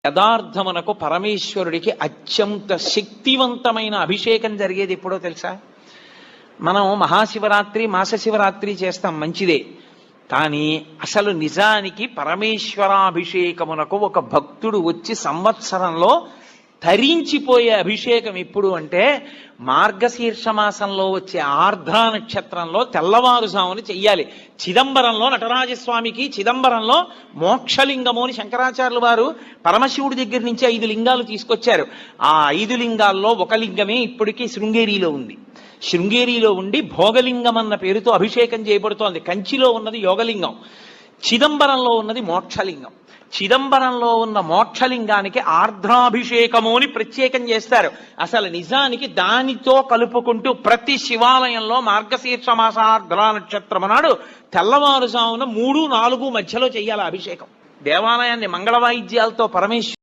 యథార్థమునకు పరమేశ్వరుడికి అత్యంత శక్తివంతమైన అభిషేకం జరిగేది ఎప్పుడో తెలుసా? మనం మహాశివరాత్రి మాస శివరాత్రి చేస్తాం, మంచిదే. కానీ అసలు నిజానికి పరమేశ్వరాభిషేకమునకు ఒక భక్తుడు వచ్చి సంవత్సరంలో తరించిపోయే అభిషేకం ఎప్పుడు అంటే మార్గశీర్ష మాసంలో వచ్చే ఆర్ద్రా నక్షత్రంలో తెల్లవారుజామున చెయ్యాలి. చిదంబరంలో నటరాజస్వామికి చిదంబరంలో మోక్షలింగము అని శంకరాచార్యులు వారు పరమశివుడి దగ్గర నుంచి 5 లింగాలు తీసుకొచ్చారు. ఆ 5 లింగాల్లో ఒక లింగమే ఇప్పటికీ శృంగేరిలో ఉంది. శృంగేరిలో ఉండి భోగలింగం అన్న పేరుతో అభిషేకం చేయబడుతోంది. కంచిలో ఉన్నది యోగలింగం, చిదంబరంలో ఉన్నది మోక్షలింగం. చిదంబరంలో ఉన్న మోక్షలింగానికి ఆర్ద్రాభిషేకము అని ప్రత్యేకం చేస్తారు. అసలు నిజానికి దానితో కలుపుకుంటూ ప్రతి శివాలయంలో మార్గశీర్ష మాస ఆర్ద్రా నక్షత్రం నాడు తెల్లవారుజామున 3-4 మధ్యలో చెయ్యాలి అభిషేకం. దేవాలయాన్ని మంగళ వాయిద్యాలతో పరమేశ్వరు